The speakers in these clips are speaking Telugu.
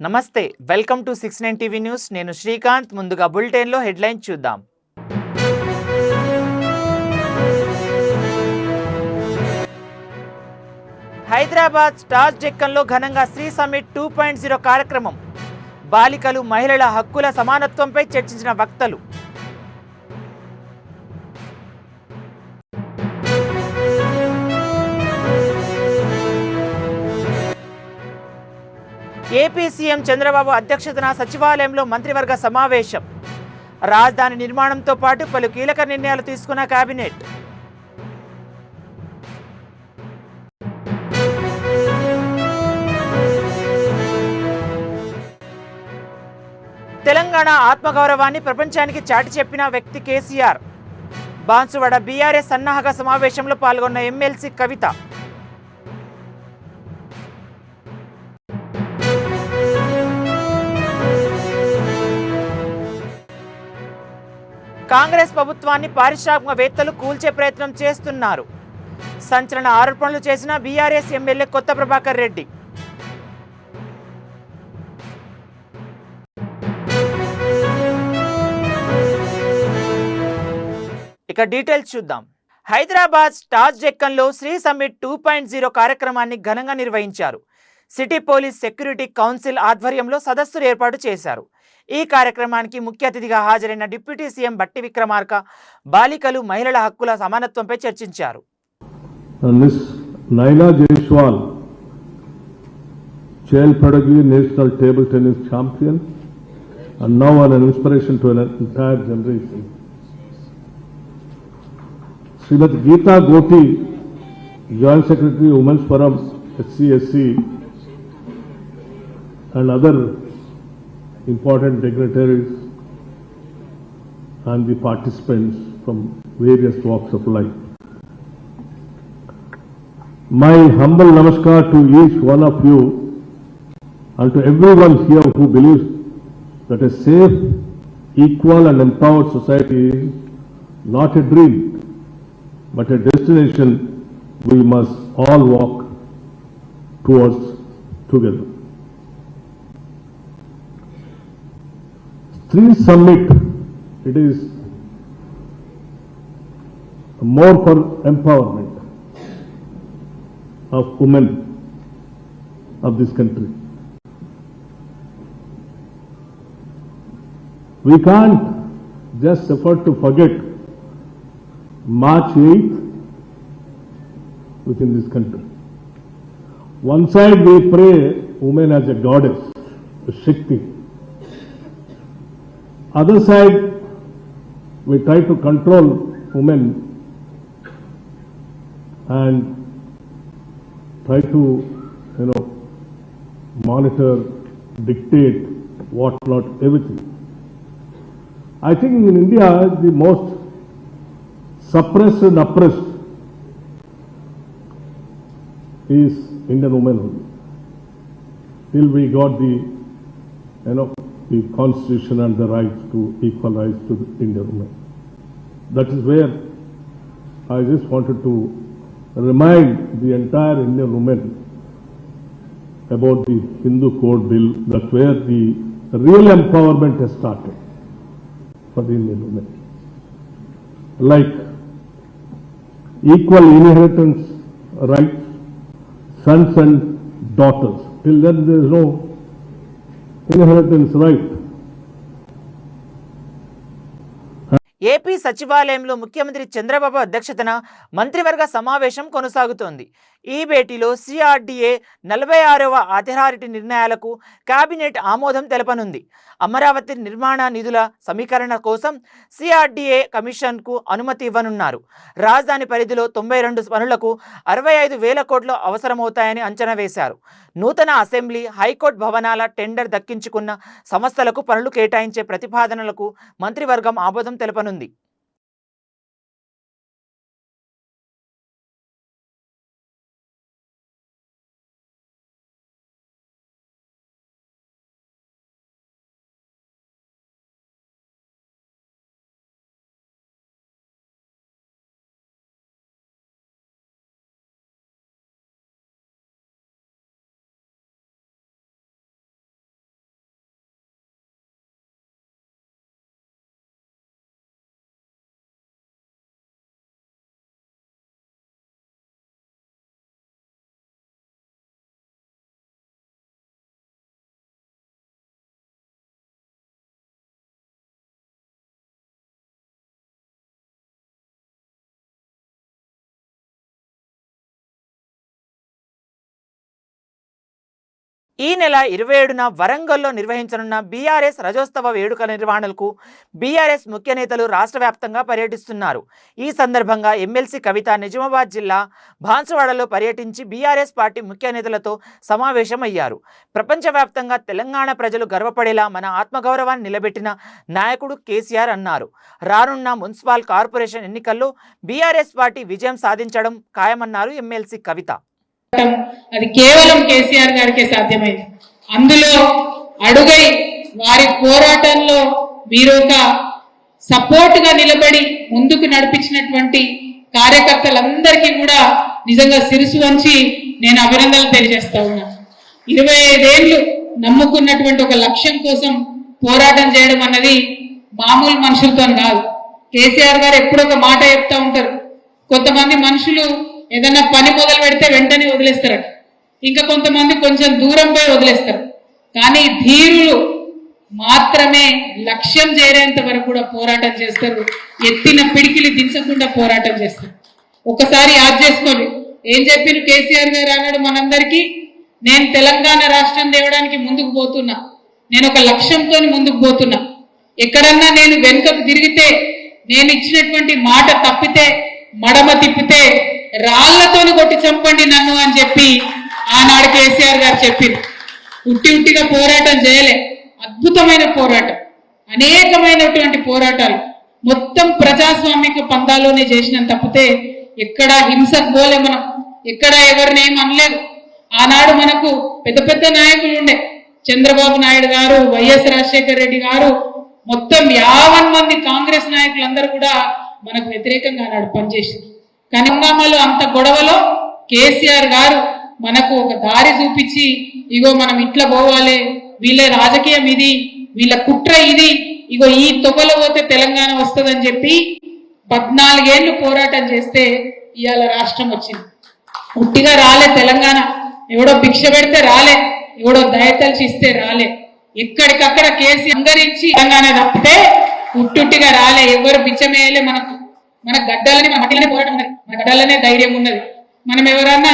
నమస్తే వెల్కమ్ టు 69 టీవీ న్యూస్ నేను శ్రీకాంత్ ముందుగా బులెటిన్ లో హెడ్లైన్స్ చూద్దాం హైదరాబాద్ స్టార్ జెక్కన్లో ఘనంగా శ్రీ సమ్మిట్ 2.0 కార్యక్రమం బాలికలు మహిళల హక్కుల సమానత్వంపై చర్చించిన వక్తలు ఏపీ సీఎం చంద్రబాబు అధ్యక్షతన సచివాలయంలో మంత్రివర్గ సమావేశం రాజధాని నిర్మాణంతో పాటు పలు కీలక నిర్ణయాలు తీసుకున్న కేబినెట్ తెలంగాణ ఆత్మగౌరవాన్ని ప్రపంచానికి చాటి చెప్పిన వ్యక్తి కేసీఆర్ బాన్సువాడ బీఆర్ఎస్ సన్నాహక సమావేశంలో పాల్గొన్న ఎమ్మెల్సీ కవిత కాంగ్రెస్ ప్రభుత్వాన్ని పారిశ్రామికవేత్తలు కూల్చే ప్రయత్నం చేస్తున్నారు సంచలన ఆరోపణలు చేసిన బీఆర్ఎస్ ఎమ్మెల్యే కొత్త ప్రభాకర్ రెడ్డి ఇక డీటెయిల్స్ చూద్దాం హైదరాబాద్ స్టార్ జెక్కన్లో శ్రీ సమ్మిట్ 2.0 కార్యక్రమాన్ని ఘనంగా నిర్వహించారు సిటీ పోలీస్ సెక్యూరిటీ కౌన్సిల్ ఆధ్వర్యంలో సదస్సులు ఏర్పాటు చేశారు ఈ కార్యక్రమానికి ముఖ్య అతిథిగా హాజరైన డిప్యూటీ సీఎం బట్టి విక్రమార్క బాలికలు మహిళల హక్కుల సమానత్వంపై చర్చించారు. Miss Naina Jaiswal child prodigy national table tennis champion and now an inspiration to an entire generation. Srimati Geeta Goti, Joint Secretary, Women's Forum, SC, and other important dignitaries and the participants from various walks of life. My humble namaskar to each one of you and to everyone here who believes that a safe, equal and empowered society is not a dream, but a destination we must all walk towards together. Three Summit, it is more for empowerment of women of this country. We can't just afford to forget March 8th within this country. One side we pray women as a goddess, a Shakti. Other side we try to control women and try to, monitor, dictate, what not, everything. I think in India, the most suppressed and oppressed is Indian womanhood. Till we got the constitution and the right to equalize to the Indian women. That is where I just wanted to remind the entire Indian women about the Hindu Code Bill. That's where the real empowerment has started for the Indian women. Like equal inheritance rights, sons and daughters. Till then there is no inheritance right. AP సచివాలయంలో ముఖ్యమంత్రి చంద్రబాబు అధ్యక్షతన మంత్రివర్గ సమావేశం కొనసాగుతోంది ఈ భేటీలో సిఆర్డీఏ 46వ అథారిటీ నిర్ణయాలకు కేబినెట్ ఆమోదం తెలపనుంది అమరావతి నిర్మాణ నిధుల సమీకరణ కోసం సిఆర్డీఏ కమిషన్కు అనుమతి ఇవ్వనున్నారు రాజధాని పరిధిలో 92 పనులకు 65,000 కోట్లు అవసరమవుతాయని అంచనా వేశారు నూతన అసెంబ్లీ హైకోర్టు భవనాల టెండర్ దక్కించుకున్న సంస్థలకు పనులు కేటాయించే ప్రతిపాదనలకు మంత్రివర్గం ఆమోదం తెలపనుంది ఈ నెల 27న వరంగల్లో నిర్వహించనున్న బీఆర్ఎస్ రజోత్సవ వేడుక నిర్వహణకు బీఆర్ఎస్ ముఖ్య నేతలు రాష్ట్ర వ్యాప్తంగా పర్యటిస్తున్నారు. ఈ సందర్భంగా ఎమ్మెల్సీ కవిత నిజామాబాద్ జిల్లా బాన్సువాడలో పర్యటించి బీఆర్ఎస్ పార్టీ ముఖ్య నేతలతో సమావేశమయ్యారు. ప్రపంచవ్యాప్తంగా తెలంగాణ ప్రజలు గర్వపడేలా మన ఆత్మగౌరవాన్ని నిలబెట్టిన నాయకుడు కేసీఆర్ అన్నారు. రానున్న మున్సిపల్ కార్పొరేషన్ ఎన్నికల్లో బీఆర్ఎస్ పార్టీ విజయం సాధించడం ఖాయమన్నారు ఎమ్మెల్సీ కవిత. అది కేవలం కేసీఆర్ గారికే సాధ్యమైంది. అందులో అడుగై వారి పోరాటంలో మీరు ఒక సపోర్ట్ గా నిలబడి ముందుకు నడిపించినటువంటి కార్యకర్తలందరికీ కూడా నిజంగా శిరసు వంచి నేను అభినందనలు తెలియజేస్తా ఉన్నాను. 25 ఏళ్ళు నమ్ముకున్నటువంటి ఒక లక్ష్యం కోసం పోరాటం చేయడం అన్నది మామూలు మనుషులతో కాదు. కేసీఆర్ గారు ఎప్పుడు ఒక మాట చెప్తా ఉంటారు, కొంతమంది మనుషులు ఏదైనా పని మొదలు పెడితే వెంటనే వదిలేస్తారట, ఇంకా కొంతమంది కొంచెం దూరం పోయి వదిలేస్తారు. కానీ ధీరులు మాత్రమే లక్ష్యం చేరేంత వరకు కూడా పోరాటం చేస్తారు, ఎత్తిన పిడికిలి దించకుండా పోరాటం చేస్తారు. ఒకసారి యాద్ చేసుకోండి, ఏం చెప్పిన కేసీఆర్ గారు అన్నాడు మనందరికీ, నేను తెలంగాణ రాష్ట్రం తేవడానికి ముందుకు పోతున్నా, నేను ఒక లక్ష్యంతో ముందుకు పోతున్నా, ఎక్కడన్నా నేను వెనుకకు తిరిగితే, నేను ఇచ్చినటువంటి మాట తప్పితే, మడమ తిప్పితే రాళ్లతోని కొట్టి చంపండి నన్ను అని చెప్పి ఆనాడు కేసీఆర్ గారు చెప్పింది. ఉట్టిగా పోరాటం చేయలే, అద్భుతమైన పోరాటం, అనేకమైనటువంటి పోరాటాలు మొత్తం ప్రజాస్వామిక పందాలోనే చేసిన తప్పితే ఎక్కడ హింసకు పోలే, మనం ఎక్కడ ఎవరిని ఏం అనలేదు. ఆనాడు మనకు పెద్ద పెద్ద నాయకులు ఉండే, చంద్రబాబు నాయుడు గారు, వైఎస్ రాజశేఖర రెడ్డి గారు, మొత్తం 50 మంది కాంగ్రెస్ నాయకులందరూ కూడా మనకు వ్యతిరేకంగా ఆనాడు పనిచేసింది. కానీ హంగామాలో అంత గొడవలో కేసీఆర్ గారు మనకు ఒక దారి చూపించి, ఇగో మనం ఇట్లా పోవాలి, వీళ్ళ రాజకీయం ఇది, వీళ్ళ కుట్ర ఇది, ఇగో ఈ తొగలో పోతే తెలంగాణ వస్తుందని చెప్పి 14 ఏళ్ళు పోరాటం చేస్తే ఇవాళ రాష్ట్రం వచ్చింది. ఉట్టిగా రాలే తెలంగాణ, ఎవడో భిక్ష పెడితే రాలే, ఎవడో దయతలిచి ఇస్తే రాలే, ఎక్కడికక్కడ కేసీ అంగరించి తెలంగాణ తప్పితే ఉట్టుట్టిగా రాలే, ఎవరు బిచ్చమేయలే. మన గడ్డలని, మన మట్టిలోనే పోరాటం ఉన్నది, మన గడ్డలనే ధైర్యం ఉన్నది. మనం ఎవరన్నా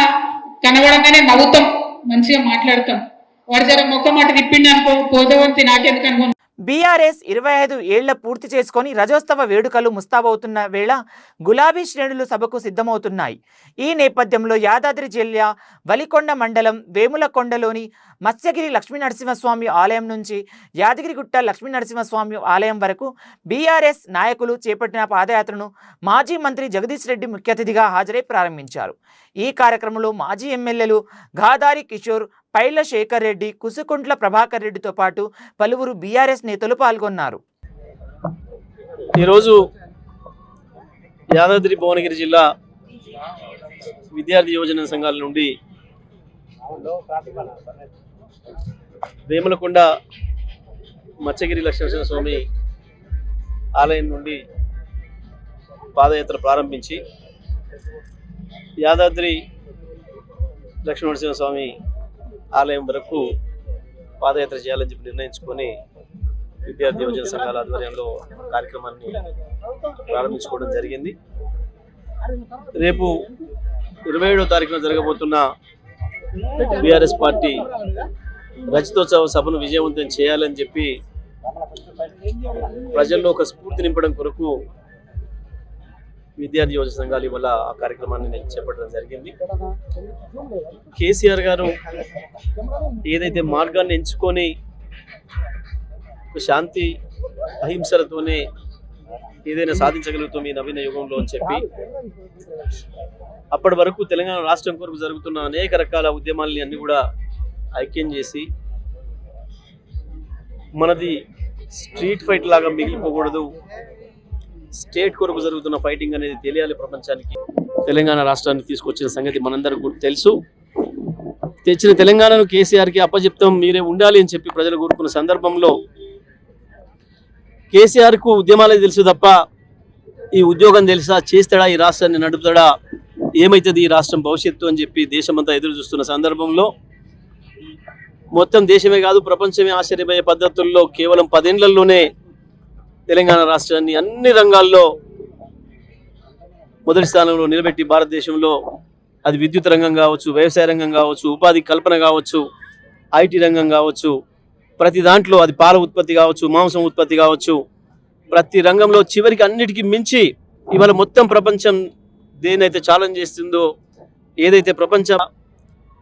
కనబడంగానే నవ్వుతాం, మంచిగా మాట్లాడతాం. వాడు జర ముఖం మాట తిప్పిండి అనుకో, పోదవంతి నాకెందుకు అనుకో. బీఆర్ఎస్ 25 ఏళ్ల పూర్తి చేసుకొని రజోత్సవ వేడుకలు ముస్తాబవుతున్న వేళ గులాబీ శ్రేణులు సభకు సిద్ధమవుతున్నాయి. ఈ నేపథ్యంలో యాదాద్రి జిల్లా వలికొండ మండలం వేములకొండలోని మత్స్యగిరి లక్ష్మీనరసింహస్వామి ఆలయం నుంచి యాదగిరిగుట్ట లక్ష్మీనరసింహస్వామి ఆలయం వరకు బీఆర్ఎస్ నాయకులు చేపట్టిన పాదయాత్రను మాజీ మంత్రి జగదీష్ రెడ్డి ముఖ్య అతిథిగా హాజరై ప్రారంభించారు. ఈ కార్యక్రమంలో మాజీ ఎమ్మెల్యేలు గాదారి కిషోర్, పైల శేఖర్ రెడ్డి, కుసుకుంట్ల ప్రభాకర్ రెడ్డితో పాటు పలువురు బీఆర్ఎస్ నేతలు పాల్గొన్నారు. ఈరోజు యాదాద్రి భువనగిరి జిల్లా విద్యార్థి యువజన సంఘాల నుండి వేములకొండ మత్స్యగిరి లక్ష్మీనరసింహస్వామి ఆలయం నుండి పాదయాత్ర ప్రారంభించి యాదాద్రి లక్ష్మీనరసింహస్వామి ఆలయం వరకు పాదయాత్ర చేయాలని చెప్పి నిర్ణయించుకొని విద్యార్థి యువజన సంఘాల ఆధ్వర్యంలో కార్యక్రమాన్ని ప్రారంభించుకోవడం జరిగింది. రేపు 27వ తారీఖున జరగబోతున్న బీఆర్ఎస్ పార్టీ రజతోత్సవ సభను విజయవంతం చేయాలని చెప్పి ప్రజల్లో ఒక స్ఫూర్తి నింపడం కొరకు విద్యార్థి యువజన సంఘాలు ఇవాళ ఆ కార్యక్రమాన్ని చేపట్టడం జరిగింది. కేసీఆర్ గారు ఏదైతే మార్గాన్ని ఎంచుకొని శాంతి అహింసలతోనే ఏదైనా సాధించగలుగుతాం ఈ నవీన యుగంలో అని చెప్పి అప్పటి వరకు తెలంగాణ రాష్ట్రం కొరకు జరుగుతున్న అనేక రకాల ఉద్యమాలని అన్ని కూడా ఐక్యం చేసి మనది స్ట్రీట్ ఫైట్ లాగా మిగిలిపోకూడదు, స్టేట్ కొరకు జరుగుతున్న ఫైటింగ్ అనేది తెలియాలి ప్రపంచానికి. తెలంగాణ రాష్ట్రాన్ని తీసుకొచ్చిన సంగతి మనందరికీ తెలుసు. తెచ్చిన తెలంగాణను కేసీఆర్కి అప్పచెప్తాం, మీరే ఉండాలి అని చెప్పి ప్రజలు కోరుకున్న సందర్భంలో కేసీఆర్కు ఉద్యమాలే తెలుసు తప్ప ఈ ఉద్యోగం తెలుసా, చేస్తాడా, ఈ రాష్ట్రాన్ని నడుపుతాడా, ఏమవుతుంది ఈ రాష్ట్రం భవిష్యత్తు అని చెప్పి దేశమంతా ఎదురు చూస్తున్న సందర్భంలో మొత్తం దేశమే కాదు ప్రపంచమే ఆశ్చర్యపోయే పద్ధతుల్లో కేవలం 10 ఏళ్లలోనే తెలంగాణ రాష్ట్రాన్ని అన్ని రంగాల్లో మొదటి స్థానంలో నిలబెట్టి భారతదేశంలో అది విద్యుత్ రంగం కావచ్చు, వ్యవసాయ రంగం కావచ్చు, ఉపాధి కల్పన కావచ్చు, ఐటీ రంగం కావచ్చు, ప్రతి దాంట్లో అది పాల ఉత్పత్తి కావచ్చు, మాంసం ఉత్పత్తి కావచ్చు, ప్రతి రంగంలో చివరికి అన్నిటికీ మించి ఇవాళ మొత్తం ప్రపంచం దేనైతే ఛాలెంజ్ చేస్తుందో, ఏదైతే ప్రపంచం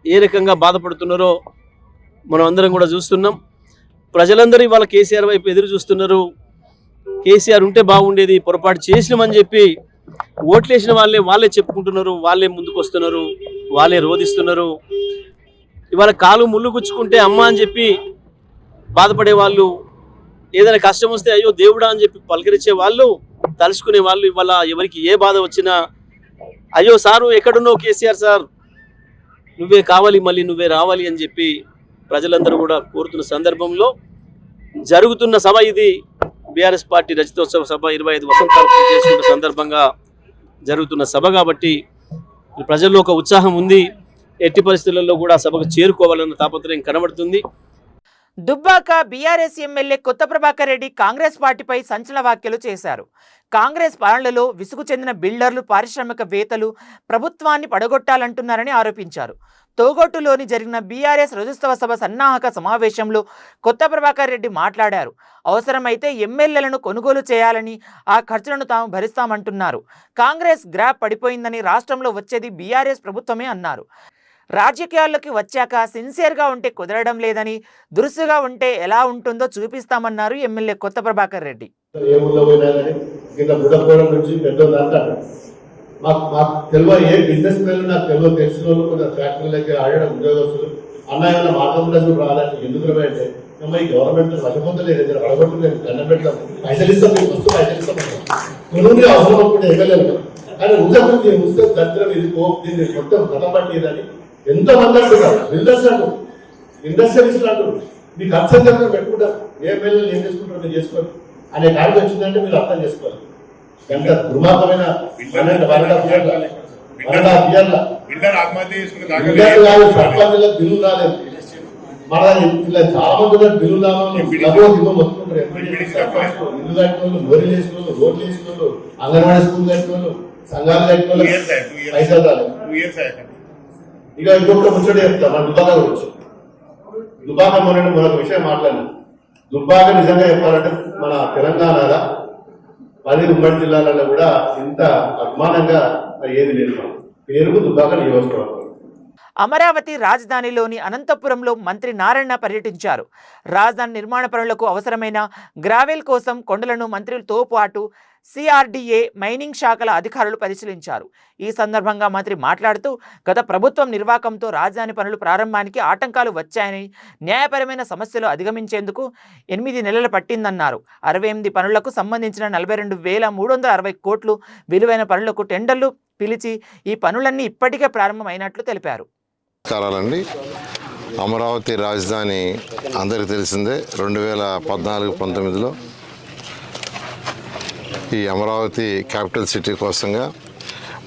ఏ రకంగా బాధపడుతున్నారో మనం అందరం కూడా చూస్తున్నాం. ప్రజలందరూ ఇవాళ కేసీఆర్ వైపు ఎదురు చూస్తున్నారు. కేసీఆర్ ఉంటే బాగుండేది, పొరపాటు చేసినామని చెప్పి ఓట్లేసిన వాళ్ళే చెప్పుకుంటున్నారు, వాళ్ళే ముందుకు వస్తున్నారు, వాళ్ళే రోధిస్తున్నారు. ఇవాళ కాలు ముళ్ళు గుచ్చుకుంటే అమ్మ అని చెప్పి బాధపడే వాళ్ళు, ఏదైనా కష్టం వస్తే అయ్యో దేవుడా అని చెప్పి పలకరించే వాళ్ళు, తలుచుకునే వాళ్ళు ఇవాళ ఎవరికి ఏ బాధ వచ్చినా అయ్యో సారు ఎక్కడున్నావు కేసీఆర్ సార్, నువ్వే కావాలి, మళ్ళీ నువ్వే రావాలి అని చెప్పి ప్రజలందరూ కూడా కోరుతున్న సందర్భంలో జరుగుతున్న సభ ఇది. బీఆర్ఎస్ పార్టీ రజతోత్సవ సభ 25 వసంతాలు పూర్తి చేసుకున్న సందర్భంగా జరుగుతున్న సభ కాబట్టి ప్రజల్లో ఒక ఉత్సాహం ఉంది. ఎట్టి పరిస్థితులలో కూడా సభకు చేరుకోవాలన్న తాపత్రయం కనబడుతుంది. దుబ్బాక బీఆర్ఎస్ ఎమ్మెల్యే కొత్త ప్రభాకర్ రెడ్డి కాంగ్రెస్ పార్టీపై సంచలన వ్యాఖ్యలు చేశారు. కాంగ్రెస్ పాలనలో విసుగు చెందిన బిల్డర్లు, పారిశ్రామికవేత్తలు ప్రభుత్వాన్ని పడగొట్టాలంటున్నారని ఆరోపించారు. తోగొట్టులోని జరిగిన బీఆర్ఎస్ రజతోత్సవ సభ సన్నాహక సమావేశంలో కొత్త ప్రభాకర్ రెడ్డి మాట్లాడారు. అవసరమైతే ఎమ్మెల్యేలను కొనుగోలు చేయాలని, ఆ ఖర్చులను తాము భరిస్తామంటున్నారు. కాంగ్రెస్ గ్రాఫ్ పడిపోయిందని, రాష్ట్రంలో వచ్చేది బీఆర్ఎస్ ప్రభుత్వమే అన్నారు. రాజకీయాల్లోకి వచ్చాక సిన్సియర్గా ఉంటే కుదరడం లేదని, దురుసుగా ఉంటే ఎలా ఉంటుందో చూపిస్తామన్నారు ఎమ్మెల్యే కొత్త ప్రభాకర్ రెడ్డి. మాకు తెలియ ఏ బిజినెస్ మెన్ నాకు తెలిసిన వాళ్ళు కొంచెం ఫ్యాక్టరీ దగ్గర ఆడడం ఉద్యోగస్తులు అన్న ఏమైనా మార్గదర్శనం రావాలంటే ఎందుకు అంటే ఈ గవర్నమెంట్ వశపొందలేదు, అడగొట్టలేదు, దండం పెట్టాం, పైసలు ఇస్తాం, మీకు వస్తూ పైసలు ఇస్తాం, కొన్ని అవసరం అనుకుంటే ఎగలేము. కానీ ఉస్తే దరిద్రం ఇది దీన్ని మొత్తం కథపట్టేదని ఎంతమంది అంటున్నారు. బిల్డర్స్ అంటారు, ఇండస్ట్రియలిస్టులు అంటారు, మీ ఖర్చు ఎంత పెట్టుకుంటారు, ఏ పిల్లలు ఏం చేసుకుంటారు మీరు చేసుకోరు అనే కార్డు వచ్చిందంటే మీరు అర్థం చేసుకోవాలి. ఎంత దుర్మార్గమైన బిల్లు రాలేదు. మన ఇలా చాలా మంది బిల్లు మొత్తుకుంటారు. ఇల్లు కట్టిన వాళ్ళు, లోరీ వేసిన వాళ్ళు, రోడ్లు వేసిన వాళ్ళు, అంగన్వాడీ స్కూల్ కట్టిన వాళ్ళు, సంఘాలు కట్టిన వాళ్ళు పైసలు రాలేదు. ఇక ఇంకొక ముచ్చట చెప్తా మన దుబ్బాక గురించి. దుబ్బాక మరొక విషయం మాట్లాడినా. దుబ్బాక నిజంగా చెప్పాలంటే మన తెలంగాణలో 10 ఉమ్మడి జిల్లాలలో కూడా ఇంత అభిమానంగా ఏది లేదు. పేరుకు దుబ్బాక నియోజకవర్గం. అమరావతి రాజధానిలోని అనంతపురంలో మంత్రి నారాయణ పర్యటించారు. రాజధాని నిర్మాణ పనులకు అవసరమైన గ్రావెల్ కోసం కొండలను మంత్రులతో పాటు సిఆర్డీఏ, మైనింగ్ శాఖల అధికారులు పరిశీలించారు. ఈ సందర్భంగా మంత్రి మాట్లాడుతూ గత ప్రభుత్వం నిర్వాకంతో రాజధాని పనులు ప్రారంభానికి ఆటంకాలు వచ్చాయని, న్యాయపరమైన సమస్యలు అధిగమించేందుకు 8 నెలలు పట్టిందన్నారు. 68 పనులకు సంబంధించిన 42,360 కోట్లు విలువైన పనులకు టెండర్లు పిలిచి ఈ పనులన్నీ ఇప్పటికే ప్రారంభమైనట్లు తెలిపారు. నమస్కారాలండి. అమరావతి రాజధాని అందరికీ తెలిసిందే. 2014-19లో ఈ అమరావతి క్యాపిటల్ సిటీ కోసంగా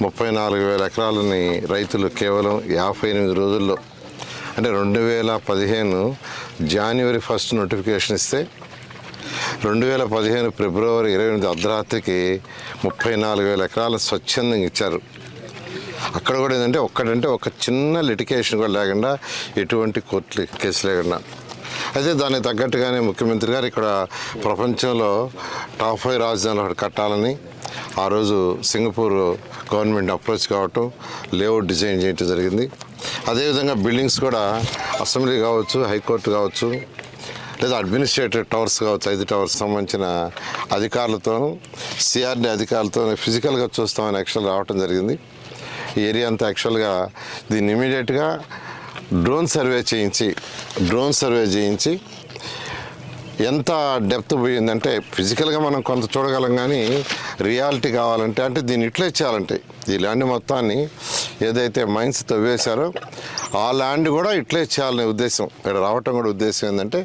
34,000 ఎకరాలని రైతులు కేవలం 58 రోజుల్లో, అంటే 2015 జనవరి 1 నోటిఫికేషన్ ఇస్తే 2015 ఫిబ్రవరి 28 అర్ధరాత్రికి 34,000 ఎకరాలు స్వచ్ఛందంగా ఇచ్చారు. అక్కడ కూడా ఏంటంటే ఒక చిన్న లిటికేషన్ కూడా లేకుండా, ఎటువంటి కోర్టు కేసు లేకుండా. అయితే దానికి తగ్గట్టుగానే ముఖ్యమంత్రి గారు ఇక్కడ ప్రపంచంలో టాప్ 5 రాజధానులు ఒకటి కట్టాలని ఆ రోజు సింగపూర్ గవర్నమెంట్ అప్రోచ్ కావటం, లేఅవుట్ డిజైన్ చేయటం జరిగింది. అదేవిధంగా బిల్డింగ్స్ కూడా అసెంబ్లీ కావచ్చు, హైకోర్టు కావచ్చు, లేదా అడ్మినిస్ట్రేటివ్ టవర్స్ కావచ్చు, 5 టవర్స్ సంబంధించిన అధికారులతోనూ సిఆర్డీ అధికారులతో ఫిజికల్గా చూస్తామని యాక్చువల్ రావటం జరిగింది. ఈ ఏరియా అంతా యాక్చువల్గా దీన్ని ఇమీడియట్గా డ్రోన్ సర్వే చేయించి ఎంత డెప్త్ పోయిందంటే ఫిజికల్గా మనం కొంత చూడగలం, కానీ రియాలిటీ కావాలంటే అంటే దీన్ని ఇట్లే చేయాలంటే ఈ ల్యాండ్ మొత్తాన్ని ఏదైతే మైన్స్ తవ్వేశారో ఆ ల్యాండ్ కూడా ఇట్లే చేయాలనే ఉద్దేశం, ఇక్కడ రావటం కూడా ఉద్దేశం ఏంటంటే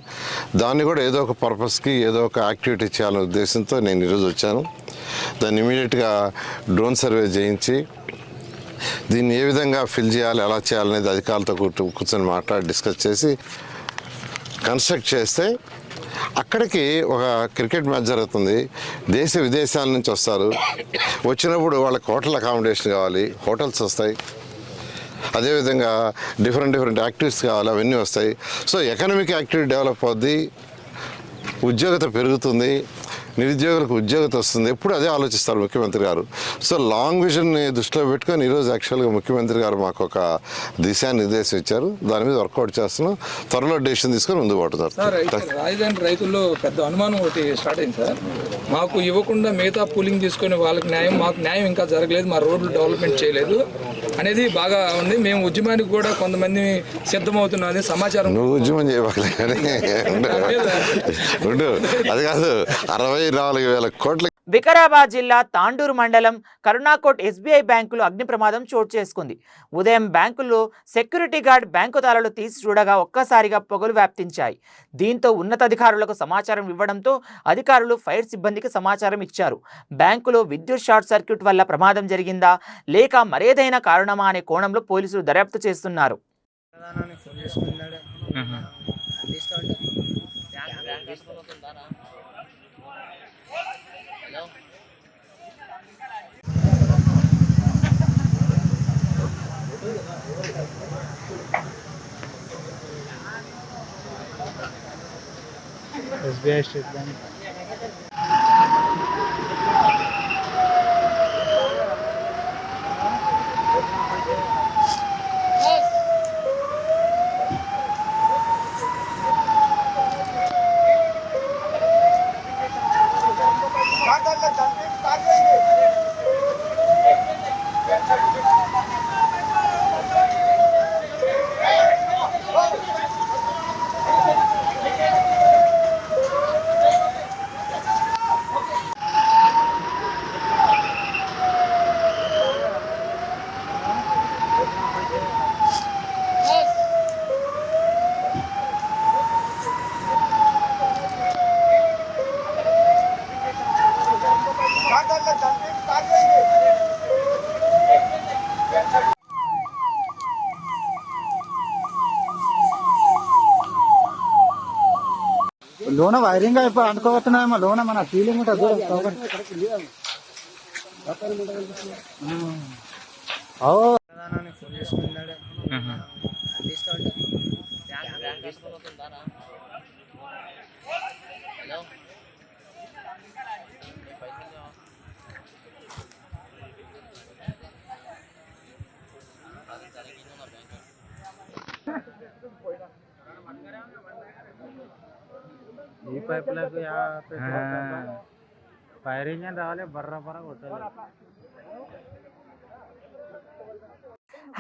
దాన్ని కూడా ఏదో ఒక పర్పస్కి ఏదో ఒక యాక్టివిటీ చేయాలనే ఉద్దేశంతో నేను ఈరోజు వచ్చాను. దాన్ని ఇమీడియట్గా డ్రోన్ సర్వే చేయించి దీన్ని ఏ విధంగా ఫిల్ చేయాలి, ఎలా చేయాలనేది అధికారులతో కూర్చొని మాట్లాడి డిస్కస్ చేసి కన్స్ట్రక్ట్ చేస్తే అక్కడికి ఒక క్రికెట్ మ్యాచ్ జరుగుతుంది. దేశ విదేశాల నుంచి వస్తారు. వచ్చినప్పుడు వాళ్ళకి హోటల్ అకామిడేషన్ కావాలి, హోటల్స్ వస్తాయి. అదేవిధంగా డిఫరెంట్ యాక్టివిటీస్ కావాలి, అవన్నీ వస్తాయి. సో ఎకనామిక్ యాక్టివిటీ డెవలప్ అవుద్ది, ఉద్యోగత పెరుగుతుంది, నిరుద్యోగులకు ఉద్యోగత వస్తుంది. ఎప్పుడు అదే ఆలోచిస్తారు ముఖ్యమంత్రి గారు. సో లాంగ్ విజన్ని దృష్టిలో పెట్టుకొని ఈరోజు యాక్చువల్గా ముఖ్యమంత్రి గారు మాకు ఒక దిశానిర్దేశం ఇచ్చారు. దాని మీద వర్కౌట్ చేస్తున్నాం. త్వరలో డెసిషన్ తీసుకొని ముందుకు పోతున్నారు. రాజధాని రైతుల్లో పెద్ద అనుమానం ఒకటి స్టార్ట్ అయింది సార్. మాకు ఇవ్వకుండా మిగతా పూలింగ్ తీసుకొని వాళ్ళకి న్యాయం, మాకు న్యాయం ఇంకా జరగలేదు, మా రోడ్లు డెవలప్మెంట్ చేయలేదు అనేది బాగా ఉంది. మేము ఉద్యమానికి కూడా కొంతమంది సిద్ధమవుతున్నది సమాచారం. నువ్వు ఉద్యమం చేయవాలి కానీ అది కాదు, 64,000 కోట్ల. వికారాబాద్ జిల్లా తాండూరు మండలం కరుణాకోట్ ఎస్బీఐ బ్యాంకులో అగ్ని ప్రమాదం చోటు చేసుకుంది. ఉదయం బ్యాంకులో సెక్యూరిటీ గార్డ్ బ్యాంకు తాళాలు తీసి చూడగా ఒక్కసారిగా పొగలు వ్యాప్తించాయి. దీంతో ఉన్నతాధికారులకు సమాచారం ఇవ్వడంతో అధికారులు ఫైర్ సిబ్బందికి సమాచారం ఇచ్చారు. బ్యాంకులో విద్యుత్ షార్ట్ సర్క్యూట్ వల్ల ప్రమాదం జరిగిందా లేక మరేదైనా కారణమా అనే కోణంలో పోలీసులు దర్యాప్తు చేస్తున్నారు. SBI State Bank. లోన వైరింగ్ అయిపోయి అనుకోవచ్చునేమో, లోన మన ఫీలింగ్ ఉంటుంది. ఈ పైపులకు ఫైర్ ఇంజన్ రావాలి, బర్ర కొట్టాలి.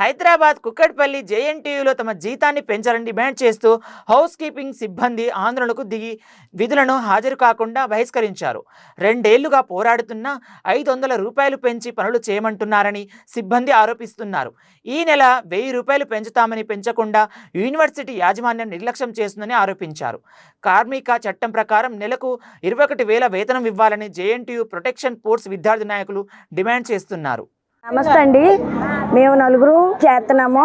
హైదరాబాద్ కుక్కట్పల్లి జేఎన్టీయూలో తమ జీతాన్ని పెంచాలని డిమాండ్ చేస్తూ హౌస్ కీపింగ్ సిబ్బంది ఆందోళనకు దిగి విధులను హాజరు కాకుండా బహిష్కరించారు. 2 ఏళ్లుగా పోరాడుతున్నా 500 రూపాయలు పెంచి పనులు చేయమంటున్నారని సిబ్బంది ఆరోపిస్తున్నారు. ఈ నెల 1000 రూపాయలు పెంచుతామని పెంచకుండా యూనివర్సిటీ యాజమాన్యం నిర్లక్ష్యం చేస్తుందని ఆరోపించారు. కార్మిక చట్టం ప్రకారం నెలకు 21,000 వేతనం ఇవ్వాలని జేఎన్టీయూ ప్రొటెక్షన్ ఫోర్స్ విద్యార్థి నాయకులు డిమాండ్ చేస్తున్నారు. నమస్తే అండి, మేము 4 చేస్తున్నాము.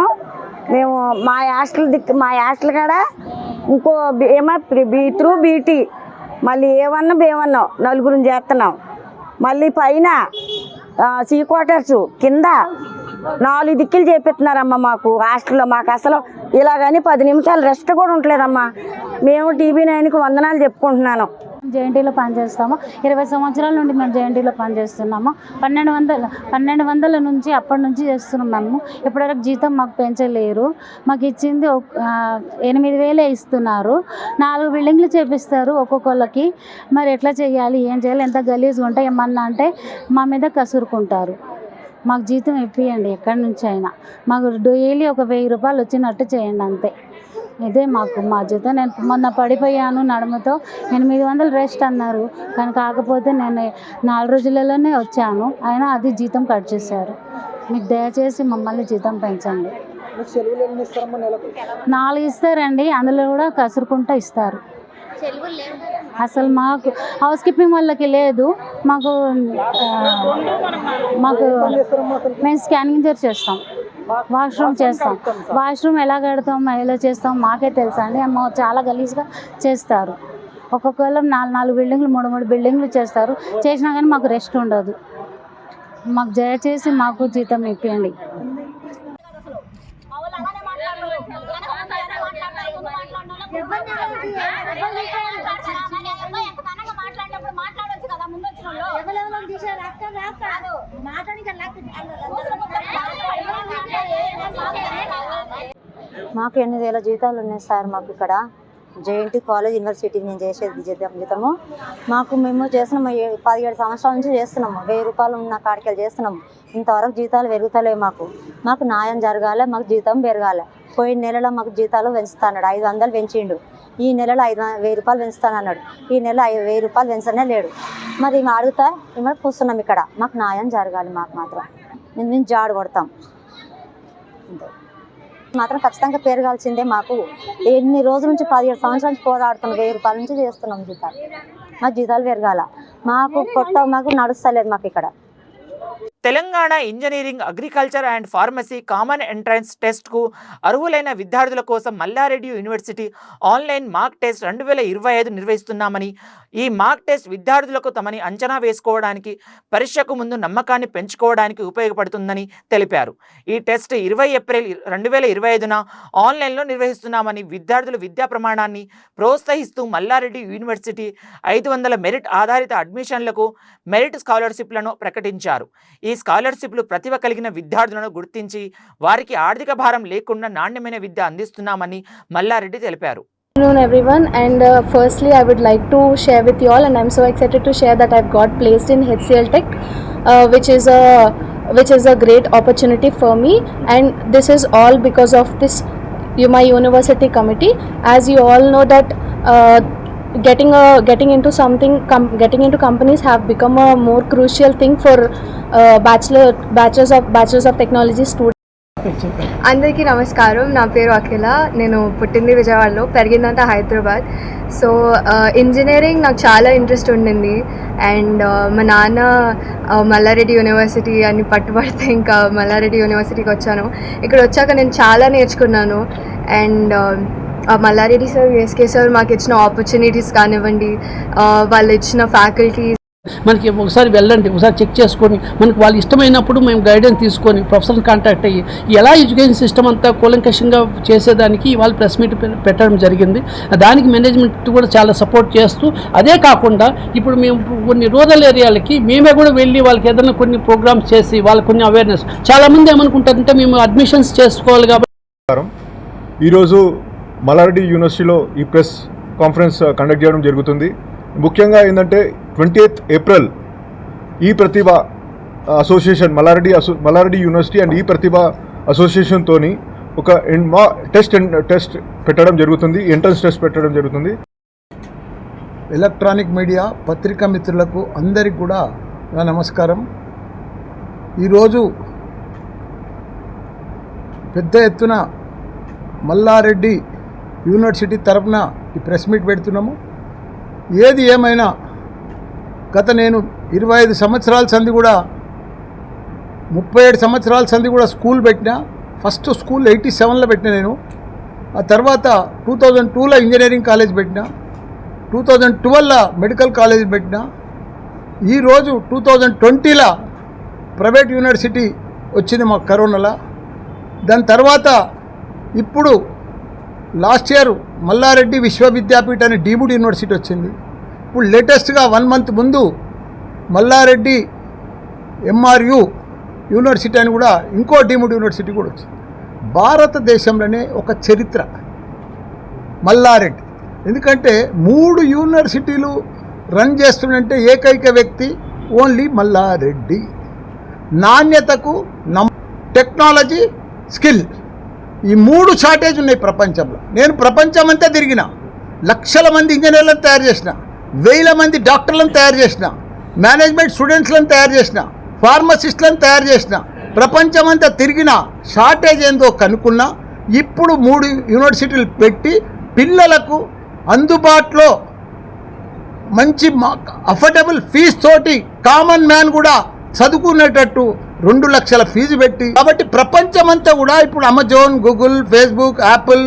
మేము మా హాస్టల్ కాడ ఇంకో B through BT మళ్ళీ A1 B1 4 చేస్తున్నాం. మళ్ళీ పైన C quarters కింద 4 దిక్కులు చేపిస్తున్నారమ్మా మాకు హాస్టల్లో. మాకు అసలు ఇలాగని 10 నిమిషాలు రెస్ట్ కూడా ఉండలేదమ్మా. మేము TV9కి వందనాలు చెప్పుకుంటున్నాను. జేఎన్టీలో పనిచేస్తాము. 20 సంవత్సరాల నుండి మేము జేఎన్టీలో పనిచేస్తున్నాము. 1200 నుంచి అప్పటి నుంచి చేస్తున్నాం. మేము ఇప్పటివరకు జీతం మాకు పెంచలేరు. మాకు ఇచ్చింది 8,000 ఇస్తున్నారు. 4 బిల్డింగ్లు చేపిస్తారు ఒక్కొక్కళ్ళకి. మరి ఎట్లా చేయాలి, ఏం చేయాలి, ఎంత గలీజ్గా ఉంటాయి ఏమన్నా అంటే మా మీద కసురుకుంటారు. మాకు జీతం ఇప్పియండి, ఎక్కడి నుంచి అయినా మాకు డైలీ ఒక 1000 రూపాయలు వచ్చినట్టు చేయండి, అంతే. ఇదే మాకు మా జీతం. నేను మొన్న పడిపోయాను నడుముతో, 800 రెస్ట్ అన్నారు. కానీ కాకపోతే నేను 4 రోజులలోనే వచ్చాను, అయినా అది జీతం కట్ చేశారు. మీకు దయచేసి మమ్మల్ని జీతం పెంచండి. 4 ఇస్తారండి, అందులో కూడా కసురుకుంటూ ఇస్తారు. అసలు మాకు హౌస్ కీపింగ్ వాళ్ళకి లేదు. మాకు మేము స్కానింగ్ చేస్తాం, వాష్రూమ్ చేస్తాం. వాష్రూమ్ ఎలా కడతాం, ఎలా చేస్తాం మాకే తెలుసా అండి. చాలా గలీజ్గా చేస్తారు. ఒక్కొక్కళ్ళు 4 బిల్డింగ్లు 3 బిల్డింగ్లు చేస్తారు. చేసినా కానీ మాకు రెస్ట్ ఉండదు. మాకు దయచేసి మాకు జీతం ఇప్పియండి. మాకు 8,000 జీతాలు ఉన్నాయి సార్. మాకు ఇక్కడ జేఎన్టీ కాలేజ్ యూనివర్సిటీ నేను చేసేది జీతము. మేము చేస్తున్నాము 17 సంవత్సరాల నుంచి చేస్తున్నాము. 1000 రూపాయలు ఉన్న కాడికి చేస్తున్నాము. ఇంతవరకు జీతాలు పెరుగుతలేవు. మాకు న్యాయం జరగాలి, మాకు జీతం పెరగాలి. పోయిన నెలలో మాకు జీతాలు పెంచుతాడు, 500 పెంచిండు. ఈ నెలలో 1000 రూపాయలు పెంచుతానన్నాడు. ఈ నెల 1000 రూపాయలు పెంచనే లేడు. మరి అడుగుతా కూర్చున్నాం ఇక్కడ. మాకు న్యాయం జరగాలి. మాకు మాత్రం మేము జాడు కొడతాం మాత్రం ఖచ్చితంగా పెరగాల్సిందే. మాకు ఎన్ని రోజుల నుంచి 17 సంవత్సరాల నుంచి పోరాడుతున్నాం. 1000 రూపాయల నుంచి చేస్తున్నాం జీతాలు. మాకు జీతాలు పెరగాల. మాకు నడుస్తలేదు మాకు ఇక్కడ. Telangana engineering, agriculture and pharmacy common entrance టెస్ట్కు అర్హులైన విద్యార్థుల కోసం Mallareddy university online mock test 2025 నిర్వహిస్తున్నామని, ఈ మాక్ టెస్ట్ విద్యార్థులకు తమని అంచనా వేసుకోవడానికి, పరీక్షకు ముందు నమ్మకాన్ని పెంచుకోవడానికి ఉపయోగపడుతుందని తెలిపారు. ఈ టెస్ట్ 20 ఏప్రిల్ 2025న ఆన్లైన్లో నిర్వహిస్తున్నామని, విద్యార్థుల విద్యా ప్రమాణాన్ని ప్రోత్సహిస్తూ మల్లారెడ్డి యూనివర్సిటీ 500 మెరిట్ ఆధారిత అడ్మిషన్లకు మెరిట్ స్కాలర్షిప్లను ప్రకటించారు. ఈ స్కాలర్షిప్లు ప్రతిభ కలిగిన విద్యార్థులను గుర్తించి వారికి ఆర్థిక భారం లేకుండా నాణ్యమైన విద్య అందిస్తున్నామని మల్లారెడ్డి తెలిపారు. Good afternoon everyone, and firstly I would like to share with you all, and I'm so excited to share that I've got placed in HCL Tech, which is a great opportunity for me, and this is all because of this my university committee. As you all know that getting into companies have become a more crucial thing for bachelors of technology students. అందరికీ నమస్కారం. నా పేరు అఖిల. నేను పుట్టింది విజయవాడలో, పెరిగిందంతా హైదరాబాద్. సో ఇంజనీరింగ్ నాకు చాలా ఇంట్రెస్ట్ ఉండింది. అండ్ మా నాన్న మల్లారెడ్డి యూనివర్సిటీ అని పట్టుబడితే ఇంకా మల్లారెడ్డి యూనివర్సిటీకి వచ్చాను. ఇక్కడ వచ్చాక నేను చాలా నేర్చుకున్నాను. And Malla Reddy sir, SK sir మాకు ఇచ్చిన ఆపర్చునిటీస్ కానివ్వండి, వాళ్ళు ఇచ్చిన ఫ్యాకల్టీస్, మనకి ఒకసారి వెళ్ళండి, ఒకసారి చెక్ చేసుకొని మనకు వాళ్ళు ఇష్టమైనప్పుడు మేము గైడెన్స్ తీసుకొని ప్రొఫెసర్ కాంటాక్ట్ అయ్యి ఎలా ఎడ్యుకేషన్ సిస్టమ్ అంతా కూలంకషంగా చేసేదానికి వాళ్ళు ప్రెస్ మీట్ పెట్టడం జరిగింది. దానికి మేనేజ్మెంట్ కూడా చాలా సపోర్ట్ చేస్తూ, అదే కాకుండా ఇప్పుడు మేము కొన్ని రూరల్ ఏరియాలకి మేమే కూడా వెళ్ళి వాళ్ళకి ఏదైనా కొన్ని ప్రోగ్రామ్స్ చేసి వాళ్ళకి కొన్ని అవేర్నెస్, చాలామంది ఏమనుకుంటారంటే మేము అడ్మిషన్స్ చేసుకోవాలి కాబట్టి. ఈరోజు మల్లారెడ్డి యూనివర్సిటీలో ఈ ప్రెస్ కాన్ఫరెన్స్ కండక్ట్ చేయడం జరుగుతుంది. ముఖ్యంగా ఏంటంటే 20th ఏప్రిల్ ఈ ప్రతిభ అసోసియేషన్ మల్లారెడ్డి యూనివర్సిటీ అండ్ ఈ ప్రతిభ అసోసియేషన్తో ఒక టెస్ట్ పెట్టడం జరుగుతుంది, ఎంట్రన్స్ టెస్ట్ పెట్టడం జరుగుతుంది. ఎలక్ట్రానిక్ మీడియా పత్రికా మిత్రులకు అందరికీ కూడా నా నమస్కారం. ఈరోజు పెద్ద ఎత్తున మల్లారెడ్డి యూనివర్సిటీ తరఫున ఈ ప్రెస్ మీట్ పెడుతున్నాము. ఏది ఏమైనా గత నేను 25 సంవత్సరాల సంది కూడా 37 సంవత్సరాల సంది కూడా స్కూల్ పెట్టినా. ఫస్ట్ స్కూల్ 87లో పెట్టినా నేను. ఆ తర్వాత 2002లో ఇంజనీరింగ్ కాలేజ్ పెట్టినా, 2012లో మెడికల్ కాలేజ్ పెట్టినా. ఈరోజు 2020లో ప్రైవేట్ యూనివర్సిటీ వచ్చింది మాకు కరోనాలో. దాని తర్వాత ఇప్పుడు లాస్ట్ ఇయర్ మల్లారెడ్డి విశ్వవిద్యాపీఠ అని డీమ్డ్ యూనివర్సిటీ వచ్చింది. ఇప్పుడు లేటెస్ట్గా 1 మంత్ ముందు మల్లారెడ్డి ఎంఆర్యు యూనివర్సిటీ అని కూడా ఇంకో డీమ్డ్ యూనివర్సిటీ కూడా వచ్చింది. భారతదేశంలోనే ఒక చరిత్ర మల్లారెడ్డి. ఎందుకంటే 3 యూనివర్సిటీలు రన్ చేస్తుందంటే ఏకైక వ్యక్తి ఓన్లీ మల్లారెడ్డి. నాణ్యతకు టెక్నాలజీ, స్కిల్, ఈ 3 షార్టేజ్ ఉన్నాయి ప్రపంచంలో. నేను ప్రపంచమంతా తిరిగిన, లక్షల మంది ఇంజనీర్లను తయారు చేసిన, 1000 మంది డాక్టర్లను తయారు చేసిన, మేనేజ్మెంట్ స్టూడెంట్స్లను తయారు చేసిన, ఫార్మసిస్టులను తయారు చేసిన, ప్రపంచమంతా తిరిగిన. షార్టేజ్ ఏందో కనుక్కున్నా. ఇప్పుడు 3 యూనివర్సిటీలు పెట్టి పిల్లలకు అందుబాటులో మంచి అఫోర్డబుల్ ఫీజు తోటి కామన్ మ్యాన్ కూడా చదువుకునేటట్టు 2 లక్షల ఫీజు పెట్టి. కాబట్టి ప్రపంచమంతా కూడా ఇప్పుడు Amazon, Google, Facebook, Apple,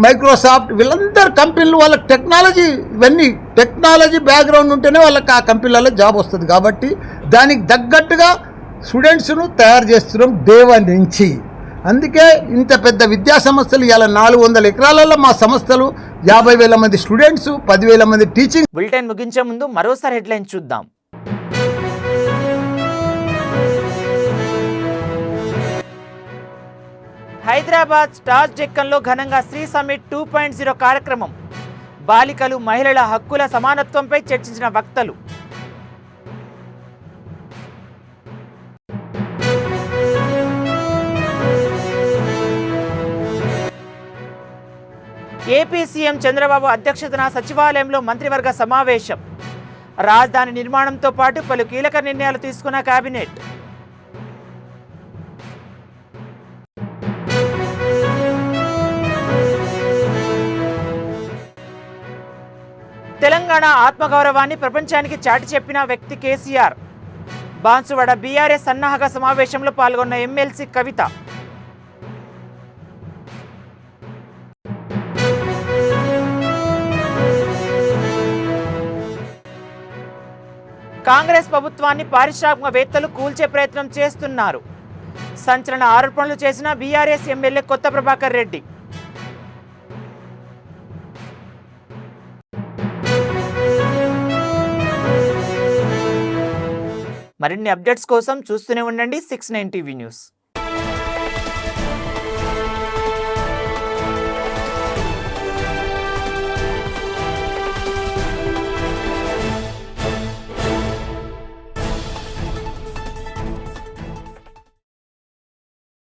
Microsoft వీళ్ళందరూ కంపెనీలు వాళ్ళకి టెక్నాలజీ, ఇవన్నీ టెక్నాలజీ బ్యాక్గ్రౌండ్ ఉంటేనే వాళ్ళకి ఆ కంపెనీలలో జాబ్ వస్తుంది. కాబట్టి దానికి తగ్గట్టుగా స్టూడెంట్స్ను తయారు చేస్తున్నాం దేవ నుంచి. అందుకే ఇంత పెద్ద విద్యా సంస్థలు ఇలా 400 ఎకరాలలో మా సంస్థలు, 50,000 మంది స్టూడెంట్స్, 10,000 మంది టీచింగ్. బులెటిన్ ముగించే ముందు మరోసారి హెడ్లైన్ చూద్దాం. హైదరాబాద్ స్టార్ డెక్కన్లో ఘనంగా శ్రీ సమ్మిట్ 2.0 కార్యక్రమం. బాలికలు మహిళల హక్కుల సమానత్వంపై చర్చించిన వక్తలు. ఏపీ సీఎం చంద్రబాబు అధ్యక్షతన సచివాలయంలో మంత్రివర్గ సమావేశం. రాజధాని నిర్మాణంతో పాటు పలు కీలక నిర్ణయాలు తీసుకున్న కేబినెట్. తెలంగాణ ఆత్మగౌరవాన్ని ప్రపంచానికి చాటి చెప్పిన వ్యక్తి కేసీఆర్. బాన్సువాడ బీఆర్ఎస్ సన్నాహక సమావేశంలో పాల్గొన్న ఎమ్మెల్సీ కవిత. కాంగ్రెస్ ప్రభుత్వాన్ని పారిశ్రామికవేత్తలు కూల్చే ప్రయత్నం చేస్తున్నారు. సంచలన ఆరోపణలు చేసిన బీఆర్ఎస్ ఎమ్మెల్యే కొత్త ప్రభాకర్ రెడ్డి. మరిన్ని అప్డేట్స్ కోసం చూస్తూనే ఉండండి 69 టీవీ న్యూస్.